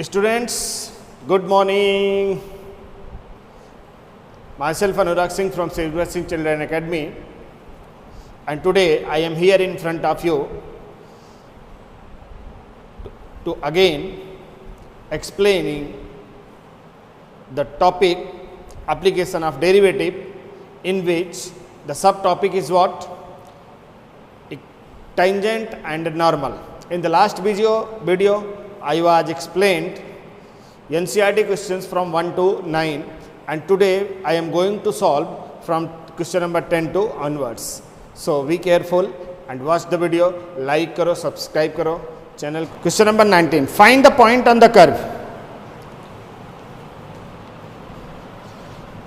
Students, good morning. Myself Anurag Singh from Silver Singh Children Academy, and today I am here in front of you to again explaining the topic application of derivative, in which the subtopic is what? Tangent and normal. In the last video I was explained NCERT questions from 1 to 9, and today I am going to solve from question number 10 to onwards. So be careful and watch the video, like karo, subscribe karo channel. Question number 19, find the point on the curve.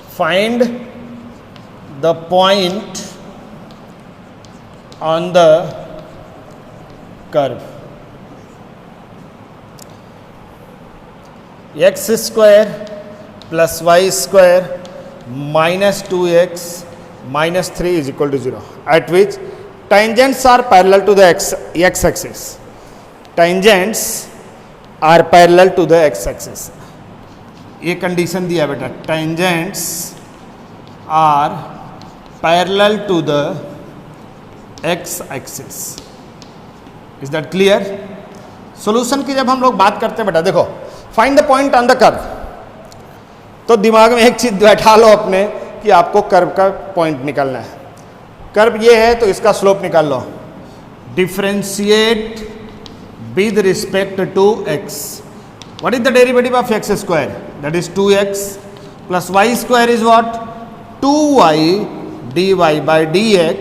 Find the point on the curve. X square plus y square minus 2x minus 3 is equal to 0, at which tangents are parallel to the x axis. Tangents are parallel to the x axis. ये condition दिया बेटा, tangents are parallel to the x axis. Is that clear? Solution की जब हम लोग बात करते हैं बेटा, देखो find the point on the curve, तो दिमाग में एक चीज बैठा लो अपने कि आपको कर्व का पॉइंट निकालना है. कर्व ये है तो इसका स्लोप निकाल लो. Differentiate with respect to x. What is the derivative of x square? That is 2x plus y square is what? 2y dy by dx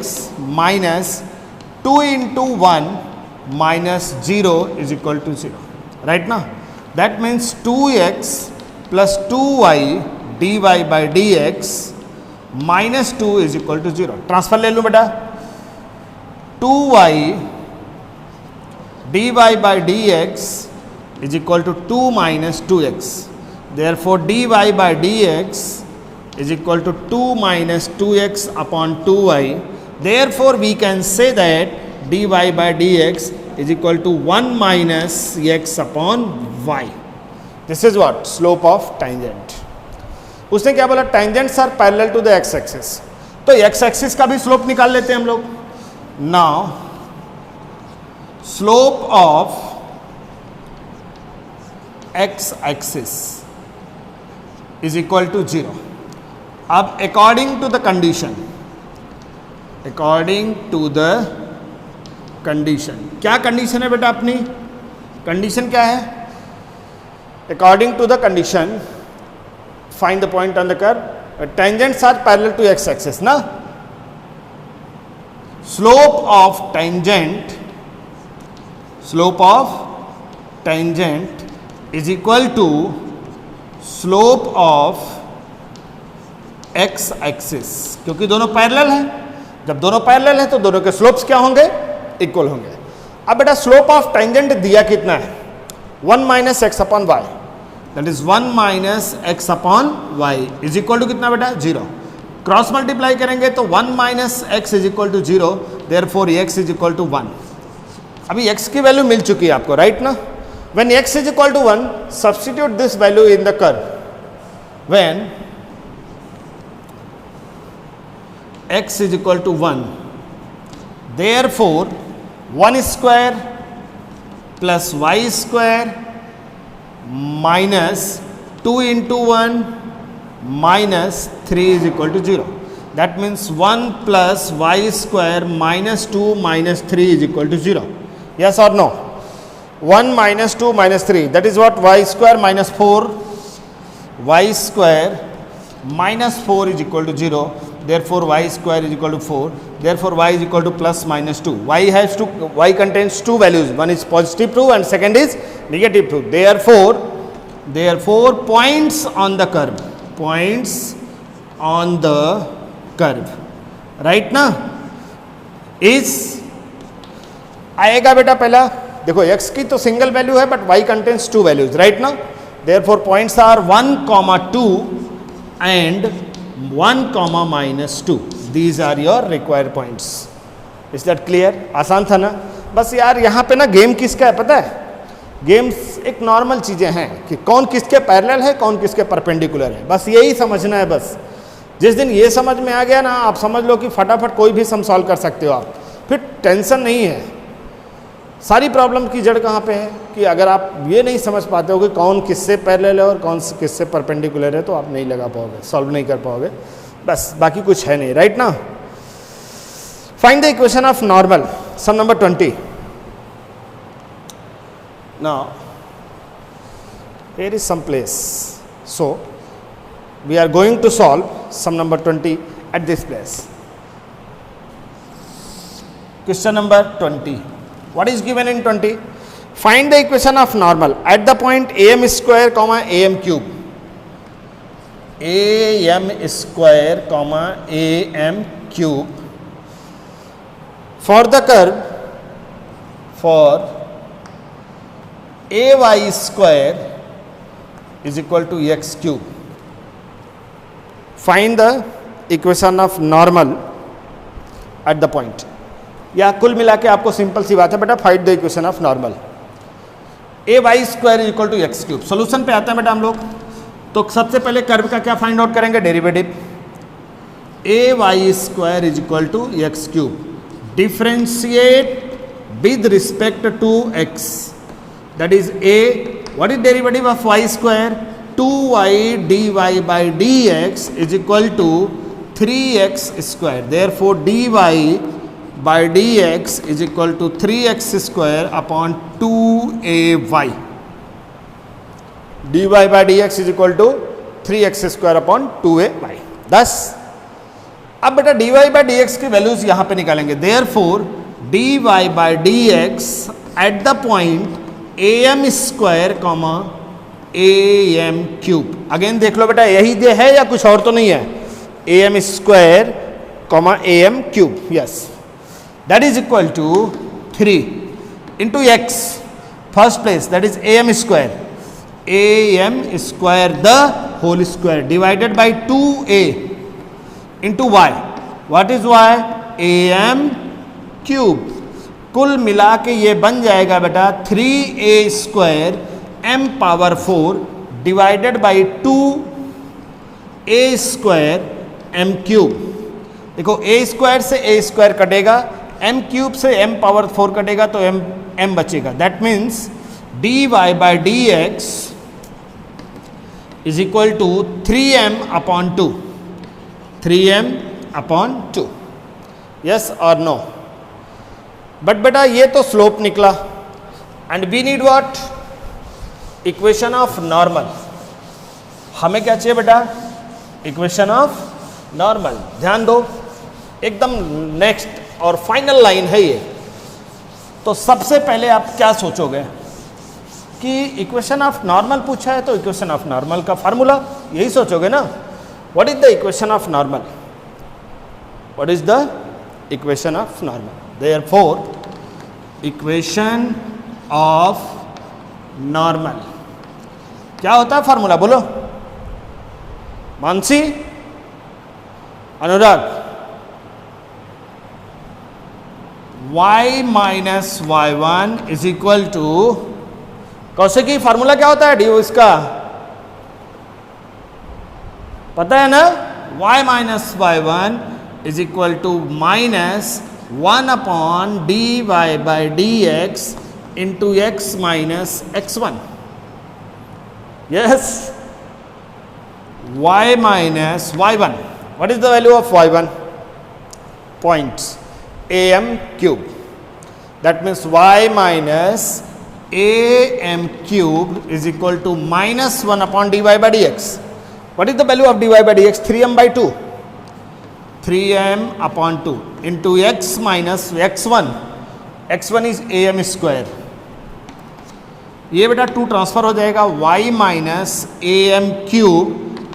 minus 2 into 1 minus 0 is equal to 0. Right now? That means 2x plus 2y dy by dx minus 2 is equal to 0. Transfer ले लूँ बेटा. 2y dy by dx is equal to 2 minus 2x. Therefore, dy by dx is equal to 2 minus 2x upon 2y. Therefore, we can say that dy by dx is equal to 1 minus x upon y. This is what? Slope of tangent. उसने क्या बोला? Tangents are parallel to the x axis. तो x axis का भी slope निकाल लेते हैं हम लोग. Now, slope of x axis is equal to 0. अब according to the condition, क्या कंडीशन है बेटा अपनी? कंडीशन क्या है? According to the condition, find the point on the curve. Tangents are parallel to x axis, na? Slope of tangent is equal to slope of x axis. क्योंकि दोनों parallel हैं. जब दोनों पैरेलल हैं तो दोनों के स्लोप्स क्या होंगे? इक्वल होंगे. अब बेटा स्लोप ऑफ टेंजेंट दिया कितना है? 1 minus x upon y, that is 1 minus x upon y is equal to कितना बेटा? 0. क्रॉस मल्टीप्लाई करेंगे तो 1 minus x is equal to 0. Therefore x is equal to 1. अभी एक्स की वैल्यू मिल चुकी है आपको, राइट ना? When x is equal to 1, substitute this value in the curve. व्हेन x is equal to 1, therefore 1 square plus y square minus 2 into 1 minus 3 is equal to 0. That means 1 plus y square minus 2 minus 3 is equal to 0. Yes or no? 1 minus 2 minus 3, that is what? Y square minus 4. Y square minus 4 is equal to 0. Therefore, y square is equal to 4. Therefore, y is equal to plus minus 2. Y contains two values. One is positive 2 and second is negative 2. Therefore, points on the curve. Right now, is आएगा बेटा पहला. देखो x की तो single value है, but y contains two values. Right now, therefore, points are 1, 2 and 1, minus 2. These are your required points. Is that clear? आसान था ना? बस यार यहाँ पे ना गेम किसका है पता है? गेम्स एक नॉर्मल चीज़ें हैं कि कौन किसके पैरेलल है, कौन किसके परपेंडिकुलर है, बस यही समझना है। बस जिस दिन ये समझ में आ गया ना, आप समझ लो कि फटाफट कोई भी सम सॉल्व कर सकते हो आप, फिर टेंशन नहीं है। सारी प्रॉब्लम की जड़ कहाँ पे है कि अगर आप ये नहीं समझ पाते हो कि कौन किससे पैरेलल है और कौन किससे परपेंडिकुलर है, तो आप नहीं लगा पाओगे, सॉल्व नहीं कर पाओगे, बस बाकी कुछ है नहीं, राइट ना। Find the equation of normal, sum number 20। Now, here is some place. So, we are going to solve sum number 20 at this place. Question number 20. What is given in 20? Find the equation of normal at the point am square comma am cube. Am square comma am cube for the curve for ay square is equal to x cube. Find the equation of normal at the point. या कुल मिला के आपको simple सी बात है बेटा, find the equation of normal. A y square is equal to x cube. Solution पे आते हैं बेटा हम लोग। तो सबसे पहले कर्व का क्या फाइंड आउट करेंगे, derivative. A y square is equal to x cube, differentiate with respect to x, that is a, what is derivative of y square, 2y dy by dx is equal to 3x square. Therefore dy by dx is equal to 3x square upon 2ay. dy by dx is equal to 3x square upon 2ay. thus अब बेटा dy by dx की values यहां पे निकालेंगे। Therefore dy by dx at the point am square comma am cube. Again देख लो बेटा, यही दे है या कुछ और तो नहीं है। am square comma am cube, yes, that is equal to 3 into x, first place, that is am square the whole square divided by 2a into y. What is y, am cube. कुल मिला के ये बन जाएगा बेटा 3a square m power 4 divided by 2a square m cube. देखो a square से a square कटेगा, m क्यूब से m पावर 4 कटेगा, तो m बचेगा। That means dy by dx is equal to 3m upon 2, 3m upon 2, yes और no. But बेटा ये तो स्लोप निकला, and we need what, equation of normal. हमें क्या चाहिए बेटा, इक्वेशन ऑफ नॉर्मल। ध्यान दो, एकदम नेक्स्ट और फाइनल लाइन है ये। तो सबसे पहले आप क्या सोचोगे कि इक्वेशन ऑफ नॉर्मल पूछा है, तो इक्वेशन ऑफ नॉर्मल का फार्मूला, यही सोचोगे ना। What is the equation of normal, what is the equation of normal. Therefore, equation of normal क्या होता है फार्मूला, बोलो Mansi, Anurag. y minus y1 is equal to, Kaushiki formula क्या होता है डी इसका पता है ना, y minus y1 is equal to minus 1 upon dy by dx into x minus x1. Yes, y minus y1. What is the value of y1? Points am cube. That means y minus am cube is equal to minus 1 upon dy by dx. What is the value of dy by dx? 3m by 2. 3m upon 2 into x minus x1. x1 is am square. ये बेटा 2 transfer हो जाएगा, y minus am cube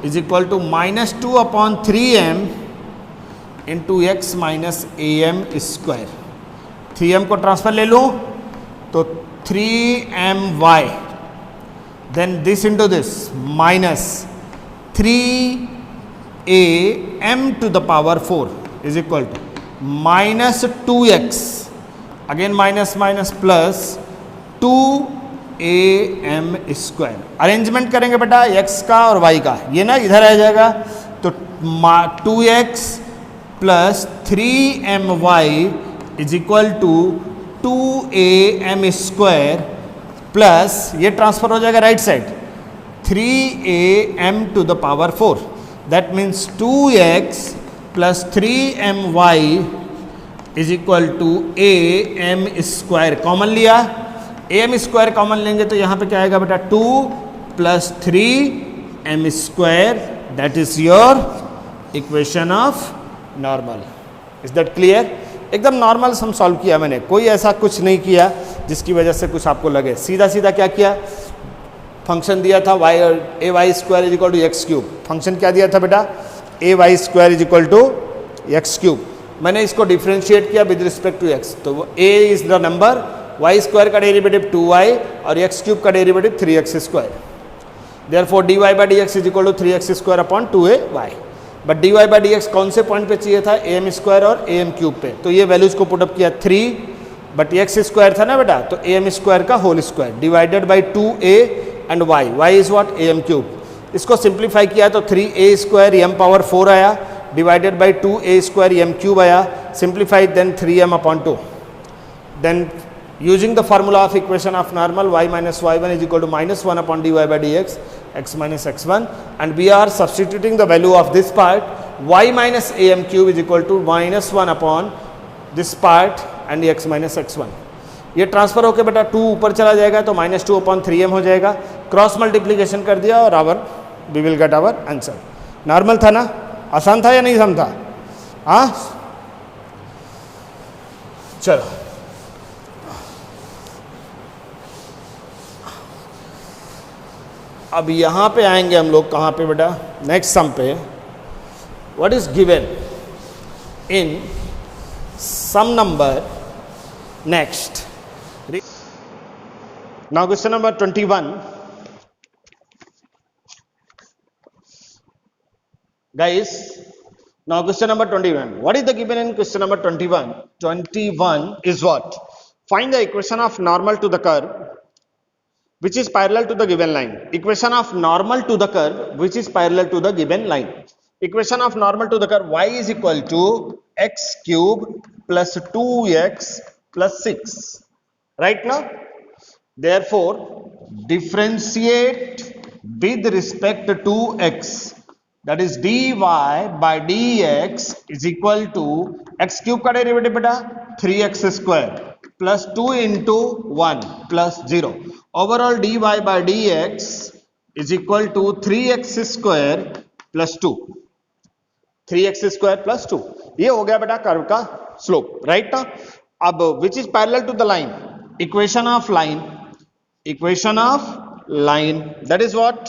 is equal to minus 2 upon 3m into x minus am square. 3m को transfer ले लूँ तो 3my, then this into this minus 3a m to the power 4 is equal to minus 2x, again minus minus plus 2 a m square. Arrangement करेंगे बेटा x का और y का, ये ना इधर आ जाएगा तो 2x plus 3my is equal to 2am square plus ये ट्रांसफर हो जाएगा right side 3am to the power 4, that means 2x plus 3my is equal to am square. Common लिया, am स्क्वायर कॉमन लेंगे तो यहाँ पे क्या आएगा बेटा 2 plus 3m square, that is your equation of normal. Is that clear? एकदम normal sum solve किया मैंने, कोई ऐसा कुछ नहीं किया जिसकी वजह से कुछ आपको लगे। सीधा सीधा क्या किया, फंक्शन दिया था y और a y square is equal to x cube. Function क्या दिया था बेटा, a y square is equal to x cube. मैंने इसको डिफ्रेंशिएट किया विद रिस्पेक्ट टू x, तो a is the number, y square का डेरिवेटिव 2y और एक्स क्यूब का derivative 3x square. Therefore dy by d x is equal to 3x square upon 2ay। But d y by d x कौन से point पे चाहिए था, ए m square और ए m cube पे, तो ये वैल्यूज को पुटअप किया 3, बट एक्स स्क्वायर था ना बेटा, तो ए एम स्क्वायर का whole square divided by 2a and y is what a m cube. इसको सिंप्लीफाई किया तो 3a स्क्वायर एम पावर 4 आया divided by 2a square m cube आया, simplified then 3m upon 2। Then using the formula of equation of normal y minus y1 is equal to minus 1 upon dy by dx x minus x1, and we are substituting the value of this part y minus am cube is equal to minus 1 upon this part and x minus x1। ये transfer होकर बेटा 2 ऊपर चला जाएगा तो minus 2 upon 3m हो जाएगा, cross multiplication कर दिया और our we will get our answer. Normal था ना, आसान था या नहीं आसान था? हाँ चलो अब यहाँ पे आएंगे हम लोग, कहाँ पे बेटा, नेक्स्ट सम पे। What is given in sum number next. Now question number 21 guys, now question number 21, what is the given in question number 21? 21 is what? Find the equation of normal to the curve which is parallel to the given line. Equation of normal to the curve which is parallel to the given line. Equation of normal to the curve y is equal to x cube plus 2x plus 6. Right now? Therefore, differentiate with respect to x. That is dy by dx is equal to x cube का derivative बेटा 3x square plus 2 into 1 plus 0। Overall dy by dx is equal to 3x square plus 2, 3x square plus 2। ये हो गया बेटा curve का slope, right ना। अब which is parallel to the line, equation of line, equation of line that is what,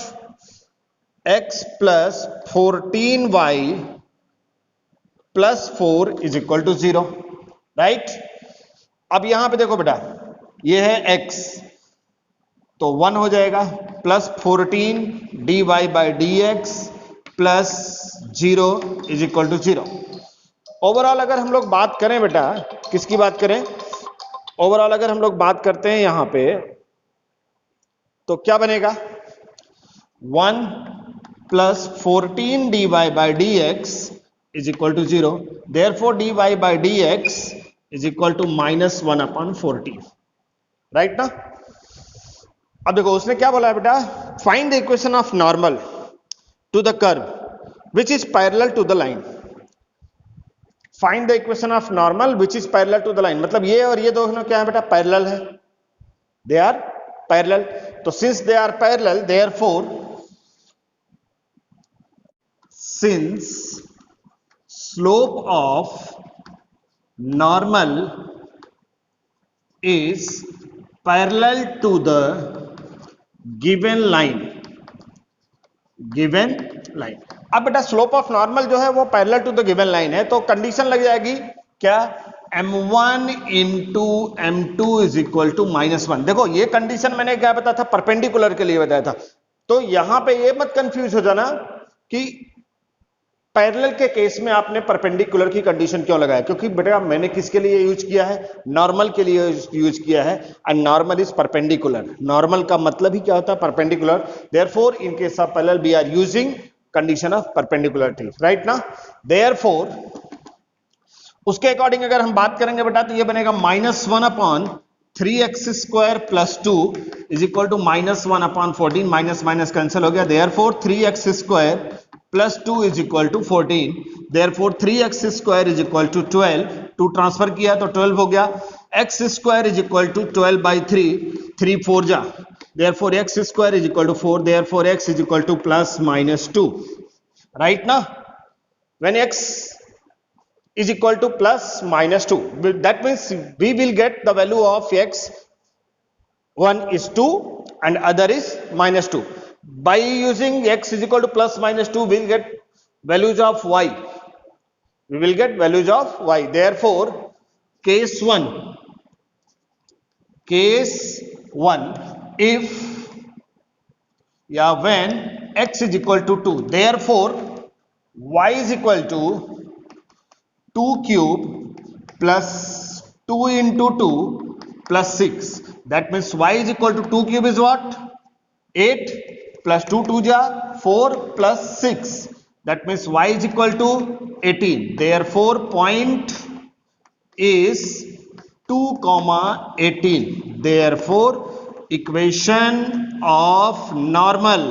x plus 14y plus 4 is equal to 0, right. अब यहां पे देखो बेटा, ये है x तो 1 हो जाएगा plus 14 dy by d x plus 0 is equal to 0। Overall अगर हम लोग बात करें बेटा, किसकी बात करें, ओवरऑल अगर हम लोग बात करते हैं यहां पे तो क्या बनेगा, 1 plus 14 dy by d x is equal to 0। Therefore dy by d x is equal to minus 1 upon 14, right ना। अब देखो उसने क्या बोला है बेटा, find the equation of normal to the curve which is parallel to the line. Find the equation of normal which is parallel to the line, मतलब ये और ये दोनों क्या है बेटा, पैरेलल है, दे आर पैरेलल। तो since they are parallel, therefore since slope of normal is parallel to the given line, given line। अब बेटा स्लोप ऑफ नॉर्मल जो है वो parallel to the given line है, तो कंडीशन लग जाएगी क्या, m1 into m2 is equal to -1। देखो ये कंडीशन मैंने क्या बताया था, परपेंडिकुलर के लिए बताया था, तो यहां पे ये मत कंफ्यूज हो जाना कि पैरेलल के केस में आपने परपेंडिकुलर की कंडीशन क्यों लगाया? क्योंकि बेटा मैंने किसके लिए यूज किया है? नॉर्मल के लिए यूज किया है, and normal is perpendicular. Normal का मतलब ही क्या होता है? Perpendicular. Therefore in case of parallel we are using condition of perpendicularity, right ना? देयरफॉर उसके अकॉर्डिंग अगर हम बात करेंगे बेटा तो ये बनेगा -1/3x² + 2 is equal to -1/14. Minus minus cancel हो गया. Therefore 3x² + 2 is equal to 14. Therefore 3x² is equal to 12. 2 transfer किया तो 12 हो गया. x² is equal to 12/3. 3 4 जा. Therefore x² is equal to 4. Therefore x is equal to +-2, right ना? when x is equal to +-2, that means we will get the value of x. One is 2 and other is -2. By using x is equal to +-2, we will get values of y. We will get values of y. Therefore, case 1, if when x is equal to 2, therefore y is equal to 2 cube plus 2 into 2 plus 6. That means y is equal to 2 cube is what? 8 plus 2 2 ja 4 plus 6. That means y is equal to 18. Therefore point is 2,18. Therefore equation of normal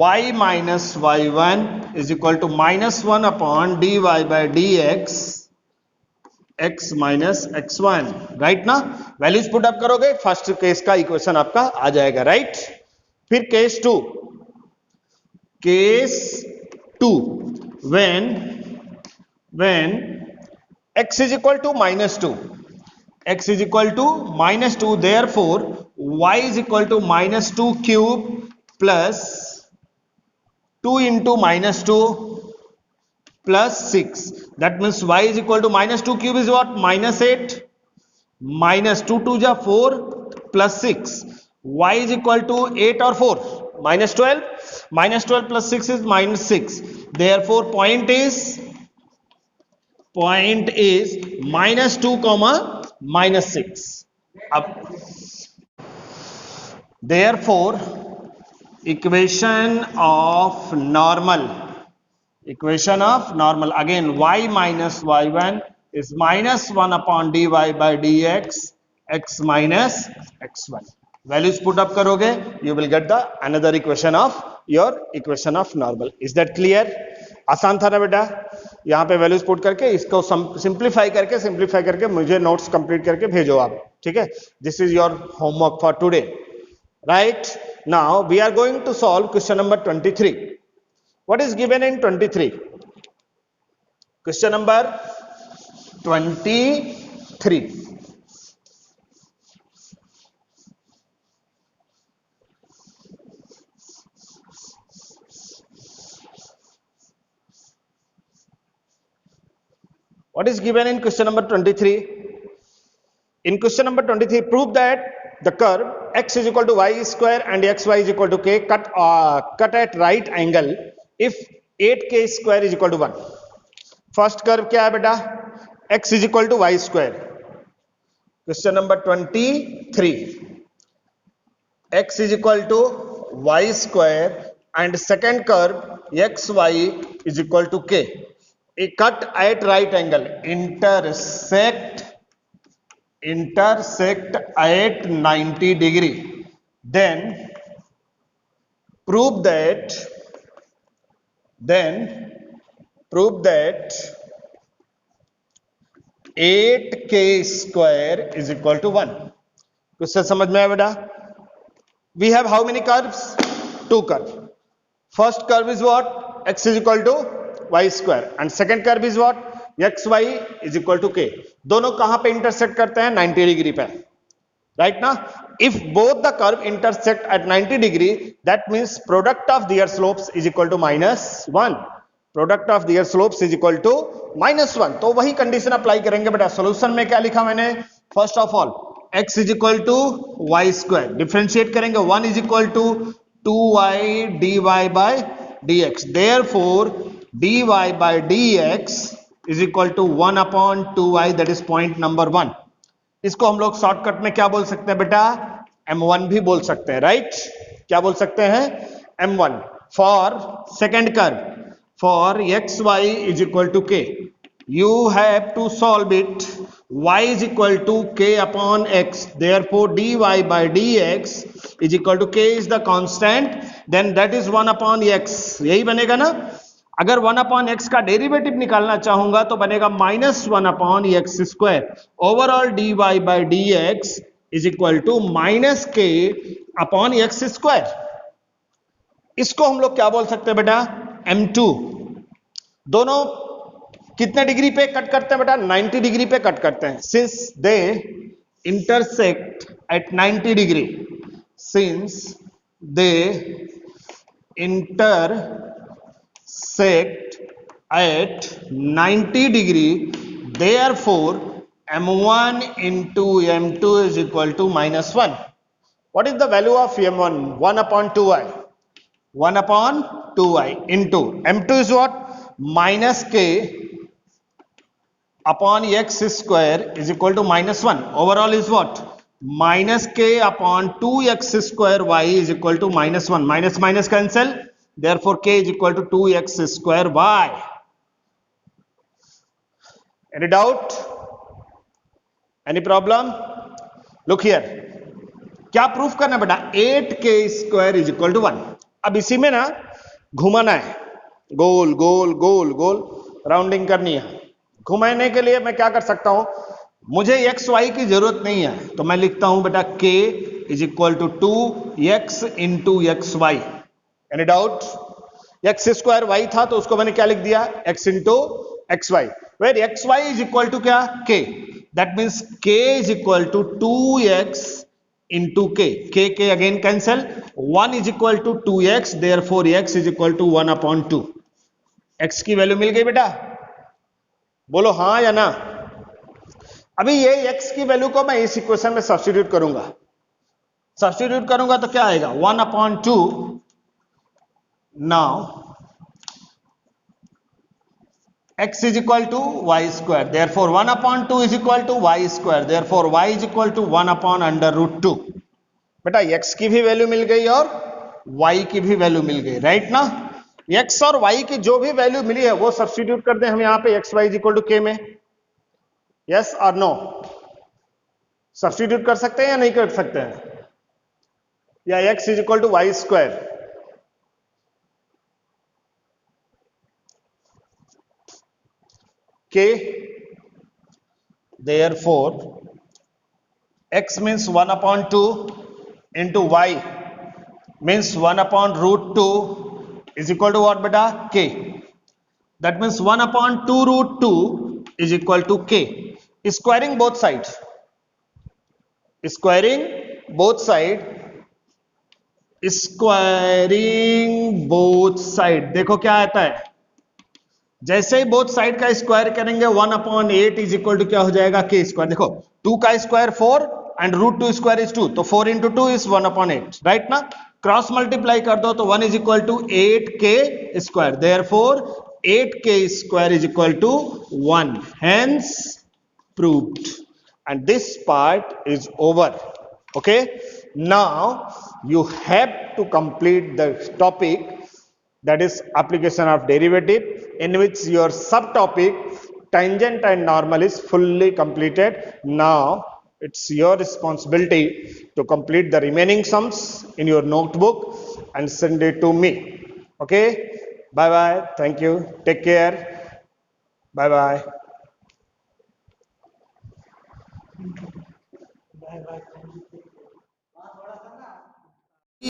y minus y1 is equal to -1/dy/dx x minus x1, right ना? Values put up करोगे, first case का equation आपका आ जाएगा, right? फिर case 2, when x is equal to -2, therefore y is equal to -2 cube plus 2 into -2 plus 6. That means y is equal to -2 cube is what? -8 minus 2 2 ja 4 plus 6. Y is equal to 8 or 4? -12. -12 plus 6 is -6. Therefore point is -2, -6. Up. Therefore equation of normal again y minus y1 is -1/dy/dx x minus x1. values put up karoge, you will get the another equation of your equation of normal. Is that clear? आसान था ना बेटा? यहाँ पे values put करके इसको simplify करके मुझे नोट्स कंप्लीट करके भेजो आप, ठीक है? This is your homework for today, right? Now we are going to solve question number 23. What is given in 23? Question number 23. What is given in question number 23? In question number 23, prove that the curve x is equal to y square and xy is equal to k cut at right angle if 8k² is equal to 1. First curve क्या है बेटा? x is equal to y square. Question number 23, x is equal to y square and second curve xy is equal to k. A cut at right angle, intersect at 90 degree. Then prove that 8k² is equal to 1. Question समझ में आया बेटा? We have how many curves? 2 curves. First curve is what? X is equal to y square and second curve is what? xy is equal to k. दोनों कहां पे intersect करते हैं? 90 degree पे, राइट ना? If both the curve intersect at 90 degree, that means product of their slopes is equal to -1. Product of their slopes is equal to -1. तो वही condition apply करेंगे बेटा. सॉल्यूशन में क्या लिखा मैंने? First of all x is equal to y square, differentiate करेंगे. 1 is equal to 2y dy by dx. Therefore, dy by dx is equal to 1 upon 2y, that is point number 1. इसको हम लोग shortcut में क्या बोल सकते हैं बेटा? m1 भी बोल सकते हैं, राइट? क्या बोल सकते हैं? m1 for second curve, for xy is equal to k. You have to solve it. Y is equal to k upon x. Therefore, dy by dx is equal to k is the constant. Then that is 1 upon x. यही बनेगा ना? अगर 1 upon x का derivative निकालना चाहूंगा तो बनेगा -1 upon x square. Overall dy by dx is equal to -k upon x square. इसको हम लोग क्या बोल सकते हैं बेटा? m2. दोनों कितने डिग्री पे कट करते हैं बेटा? 90 डिग्री पे कट करते हैं. Since they intersect at 90 degree, since they intersect at 90 degree, therefore m1 into m2 is equal to -1. What is the value of m1? 1 upon 2y. 1 upon 2y into m2 is what? -k upon x square is equal to -1. Overall is what? -k upon 2x square y is equal to -1. Minus minus cancel. Therefore, k is equal to 2x square y. Any doubt? Any problem? Look here. क्या proof करना बेटा? 8k square is equal to 1. अब इसी में ना घुमाना है, गोल गोल गोल गोल rounding करनी है. घुमाने के लिए मैं क्या कर सकता हूं? मुझे एक्स वाई की जरूरत नहीं है, तो मैं लिखता हूं बेटा k is equal to 2x into x y. Any doubt? X square y था तो उसको मैंने क्या लिख दिया? x into x y. Where x y is equal to क्या? k. That means k is equal to 2x into k. k again cancel. 1 is equal to 2x, therefore x is equal to 1 upon 2. x की value मिल गई बेटा? बोलो हाँ या ना. अभी ये x की वैल्यू को मैं इस इक्वेशन में सब्स्टिट्यूट करूंगा. सब्स्टिट्यूट करूंगा तो क्या आएगा? 1 upon 2. Now x is equal to y square. Therefore 1 upon 2 is equal to y square. Therefore y is equal to 1 upon under root 2. बेटा x की भी वैल्यू मिल गई और y की भी वैल्यू मिल गई, राइट ना? x और y की जो भी वैल्यू मिली है वो सब्स्टिट्यूट कर दें हम यहाँ पे x y is equal to k में. यस और नो? सब्स्टिट्यूट कर सकते हैं या नहीं कर सकते हैं? या x is equal to y square. k, therefore x means 1 upon 2 into y means 1 upon root 2 is equal to what beta? K. That means 1 upon 2 root 2 is equal to k. Squaring both sides. Squaring both side. Squaring both side. देखो क्या आता है? जैसे ही both side का square करेंगे 1 upon 8 is equal to क्या हो जाएगा? के स्क्वायर. देखो 2 का square 4 and root 2 square is 2, तो 4 इंटू 2 इज 1 अपॉन 8, राइट ना? क्रॉस मल्टीप्लाई कर दो तो 1 is equal to 8k square. Therefore 8k square is equal to 1. Hence proved. And this part is over. Okay, now you have to complete the topic, that is application of derivative, in which your subtopic tangent and normal is fully completed. Now it's your responsibility to complete the remaining sums in your notebook and send it to me. Okay, bye bye, thank you, take care, bye bye. Bye bye.